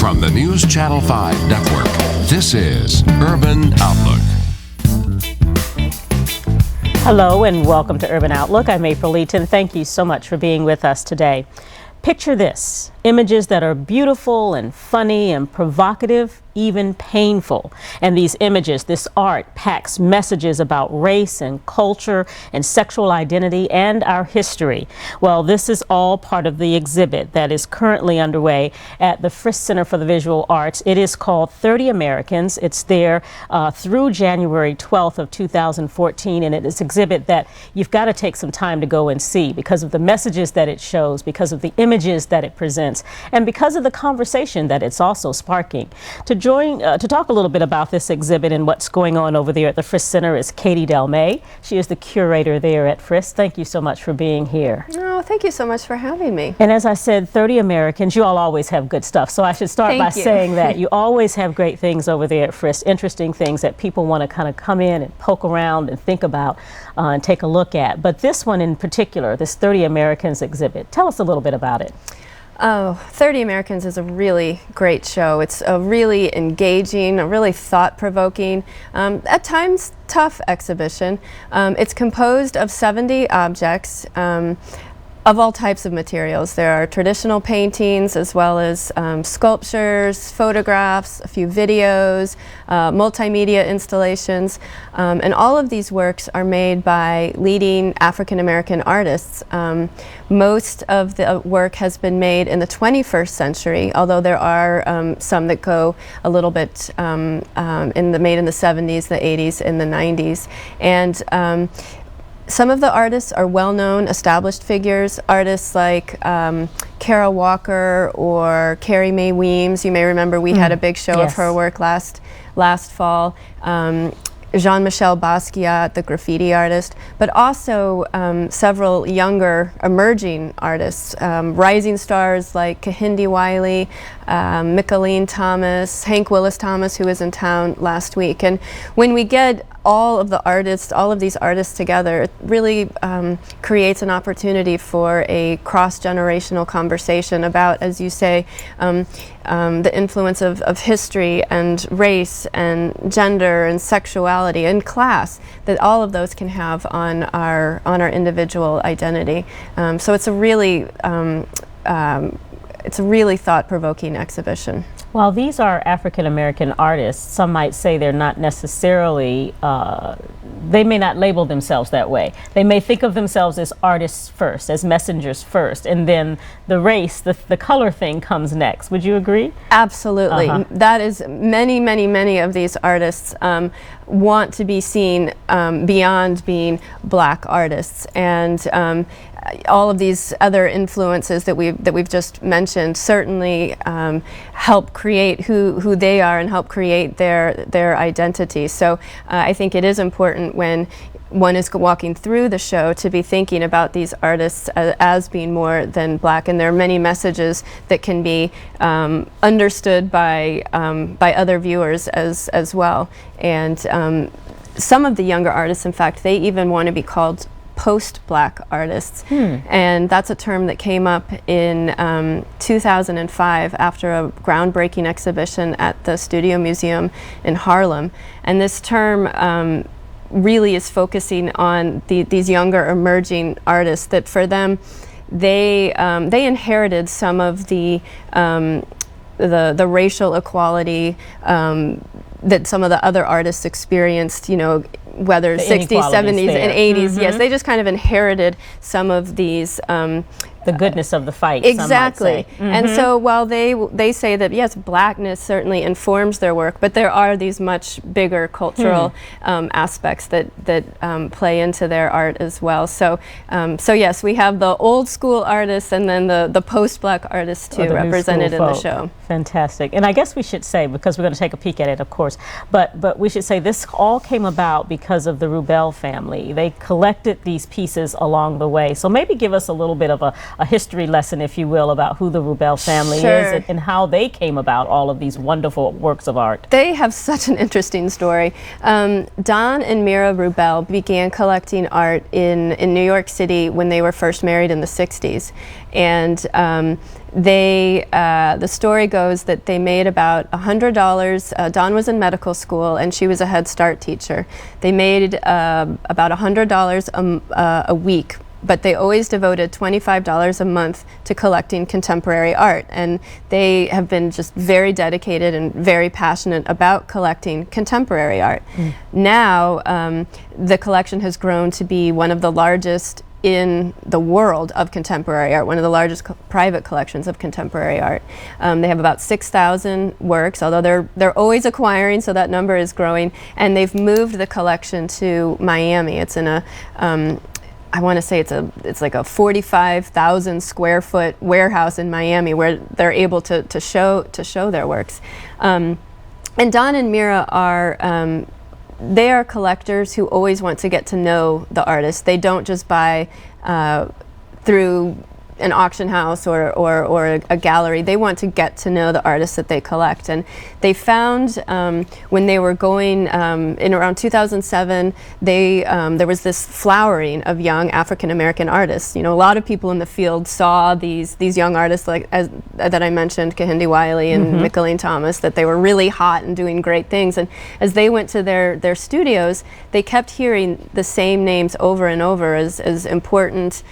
From the News Channel 5 Network, this is Urban Outlook. Hello and welcome to Urban Outlook. I'm April Eaton. Thank you so much for being with us today. Picture this, images that are beautiful and funny and provocative, even painful. And these images, this art packs messages about race and culture and sexual identity and our history. Well, this is all part of the exhibit that is currently underway at the Frist Center for the Visual Arts. It is called 30 Americans. It's there through January 12th of 2014, and it is an exhibit that you've got to take some time to go and see because of the messages that it shows, because of the images that it presents, and because of the conversation that it's also sparking. To talk a little bit about this exhibit and what's going on over there at the Frist Center is Katie Delmez. She is the curator there at Frist. Thank you so much for being here. Oh, thank you so much for having me. And as I said, 30 Americans, you all always have good stuff. So I should start by saying that. You always have great things over there at Frist, interesting things that people want to kind of come in and poke around and think about and take a look at. But this one in particular, this 30 Americans exhibit, tell us a little bit about it. Oh, 30 Americans is a really great show. It's a really engaging, a really thought-provoking, at times tough exhibition. It's composed of 70 objects of all types of materials. There are traditional paintings as well as sculptures, photographs, a few videos, multimedia installations, and all of these works are made by leading African-American artists. Most of the work has been made in the 21st century, although there are some that go a little bit made in the 70s, the 80s, and the 90s. And some of the artists are well-known, established figures, artists like Kara Walker or Carrie Mae Weems. You may remember we had a big show of her work last fall. Jean-Michel Basquiat, the graffiti artist, but also several younger emerging artists, rising stars like Kehinde Wiley, Micheline Thomas, Hank Willis Thomas, who was in town last week. And when we get all of these artists together, it really creates an opportunity for a cross-generational conversation about, as you say, the influence of history and race and gender and sexuality and class that all of those can have on our individual identity. So it's a really thought-provoking exhibition. While these are African-American artists, some might say they're not necessarily, they may not label themselves that way. They may think of themselves as artists first, as messengers first, and then the race, the color thing comes next. Would you agree? Absolutely. That is, many of these artists want to be seen beyond being black artists, and all of these other influences that we've just mentioned certainly help create who they are and help create their identity. So I think it is important when one is walking through the show to be thinking about these artists as being more than black, and there are many messages that can be understood by other viewers as well. And some of the younger artists, in fact, they even want to be called post-black artists, and that's a term that came up in 2005 after a groundbreaking exhibition at the Studio Museum in Harlem. And this term really is focusing on these younger emerging artists that for them they inherited some of the racial equality that some of the other artists experienced, you know, whether the 60s, 70s, and 80s. Yes, they just kind of inherited some of these the goodness of the fight. Exactly. And so while they say that yes, blackness certainly informs their work, but there are these much bigger cultural aspects that play into their art as well. So so yes, we have the old school artists and then the post-black artists too, represented in the show. Fantastic. And I guess we should say, because we're going to take a peek at it, of course, but we should say this all came about because of the Rubel family. They collected these pieces along the way. So maybe give us a little bit of a history lesson, if you will, about who the Rubel family Sure. is and how they came about all of these wonderful works of art. They have such an interesting story. Don and Mira Rubel began collecting art in New York City when they were first married in the 60s. And the story goes that they made about $100. Don was in medical school and she was a Head Start teacher. They made about $100 a week, but they always devoted $25 a month to collecting contemporary art. And they have been just very dedicated and very passionate about collecting contemporary art. Now, the collection has grown to be one of the largest in the world of contemporary art, one of the largest private collections of contemporary art. They have about 6,000 works, although they're always acquiring, so that number is growing. And they've moved the collection to Miami. It's in a I want to say it's like a 45,000 square foot warehouse in Miami where they're able to show their works. And Don and Mira are they are collectors who always want to get to know the artist. They don't just buy through an auction house or a gallery. They want to get to know the artists that they collect. And they found when they were going in around 2007, there was this flowering of young African American artists. You know, a lot of people in the field saw these young artists like that I mentioned, Kehinde Wiley and Mickalene Thomas, that they were really hot and doing great things. And as they went to their studios, they kept hearing the same names over and over as important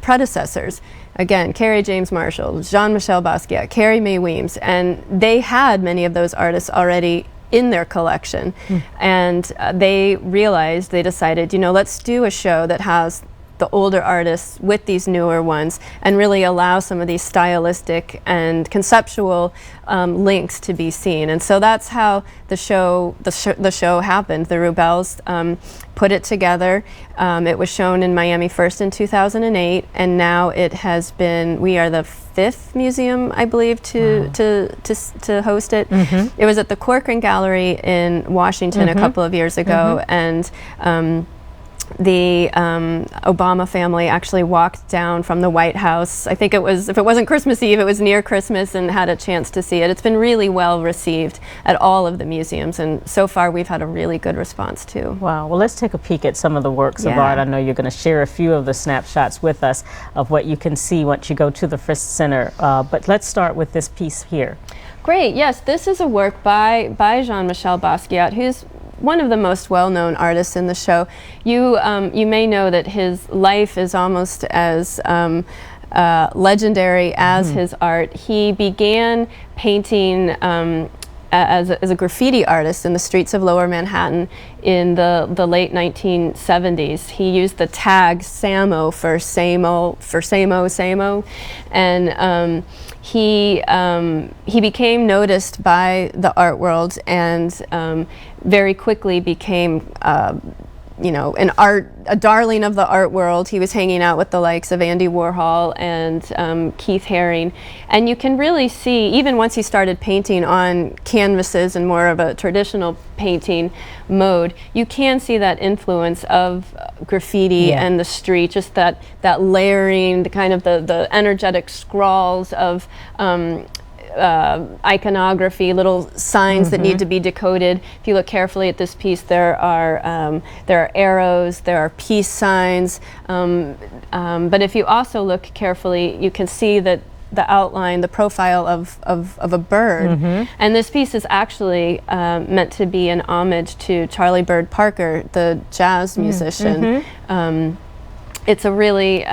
predecessors. Again, Kerry James Marshall, Jean-Michel Basquiat, Carrie Mae Weems, and they had many of those artists already in their collection. And they decided, you know, let's do a show that has the older artists with these newer ones and really allow some of these stylistic and conceptual links to be seen. And so that's how the show happened. The Rubels put it together. It was shown in Miami first in 2008, and now it has been, we are the 5th museum, I believe, to host it. It was at the Corcoran Gallery in Washington a couple of years ago, and the Obama family actually walked down from the White House. I think it was, if it wasn't Christmas Eve, it was near Christmas, and had a chance to see it. It's been really well received at all of the museums, and so far we've had a really good response too. Wow. Well, let's take a peek at some of the works of art. I know you're going to share a few of the snapshots with us of what you can see once you go to the Frist Center. But let's start with this piece here. Great. Yes, this is a work by Jean-Michel Basquiat, who's one of the most well-known artists in the show. You may know that his life is almost as legendary as his art. He began painting as a graffiti artist in the streets of Lower Manhattan in the late 1970s. He used the tag Samo for Samo, and he became noticed by the art world, and very quickly became you know, a darling of the art world. He was hanging out with the likes of Andy Warhol and Keith Haring. And you can really see, even once he started painting on canvases and more of a traditional painting mode, you can see that influence of graffiti and the street, just that layering, the kind of the energetic scrawls of iconography, little signs that need to be decoded. If you look carefully at this piece, there are arrows, there are peace signs, but if you also look carefully, you can see that the outline, the profile of a bird. And this piece is actually meant to be an homage to Charlie Bird Parker, the jazz musician. It's a really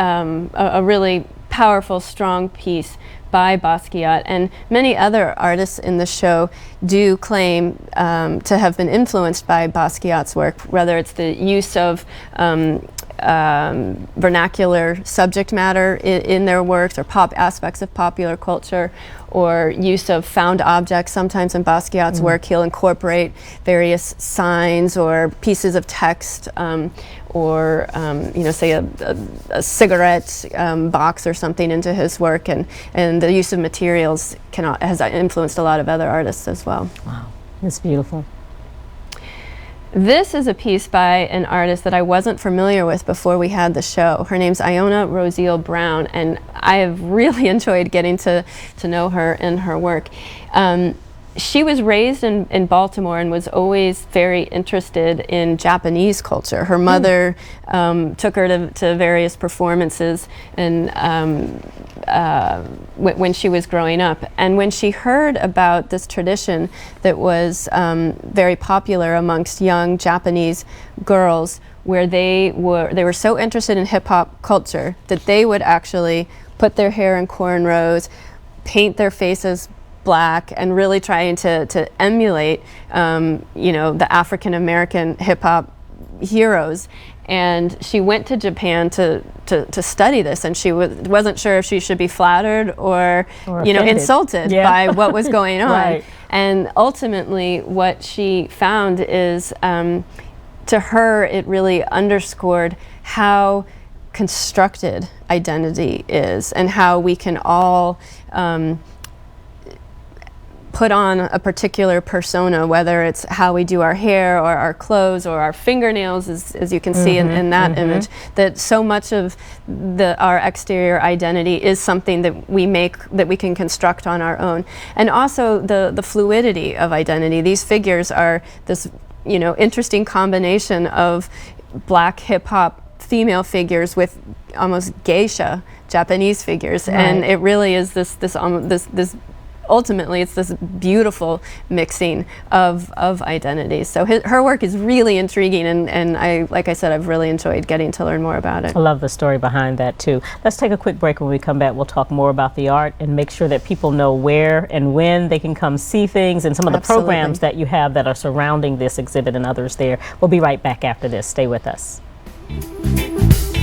powerful, strong piece by Basquiat, and many other artists in the show do claim to have been influenced by Basquiat's work, whether it's the use of vernacular subject matter in their works, or pop aspects of popular culture, or use of found objects. Sometimes in Basquiat's work he'll incorporate various signs or pieces of text, or you know, say a cigarette box or something into his work, and the use of materials has influenced a lot of other artists as well. Wow, it's beautiful. This is a piece by an artist that I wasn't familiar with before we had the show. Her name's Iona Rosea Brown, and I have really enjoyed getting to know her and her work. She was raised in Baltimore and was always very interested in Japanese culture. Her mother took her to various performances and when she was growing up. And when she heard about this tradition that was very popular amongst young Japanese girls, where they were so interested in hip-hop culture that they would actually put their hair in cornrows, paint their faces black, and really trying to emulate the African American hip hop heroes. And she went to Japan to study this, and she wasn't sure if she should be flattered or insulted by what was going on. Right. And ultimately what she found is to her it really underscored how constructed identity is, and how we can all put on a particular persona, whether it's how we do our hair or our clothes or our fingernails, as you can see in that image, that so much of our exterior identity is something that we make, that we can construct on our own. And also the fluidity of identity. These figures are this interesting combination of black hip-hop female figures with almost geisha Japanese figures, right. And it really is this ultimately, it's this beautiful mixing of identities. So her work is really intriguing, and like I said, I've really enjoyed getting to learn more about it. I love the story behind that too. Let's take a quick break. When we come back, we'll talk more about the art and make sure that people know where and when they can come see things, and some of the programs that you have that are surrounding this exhibit and others there. We'll be right back after this. Stay with us.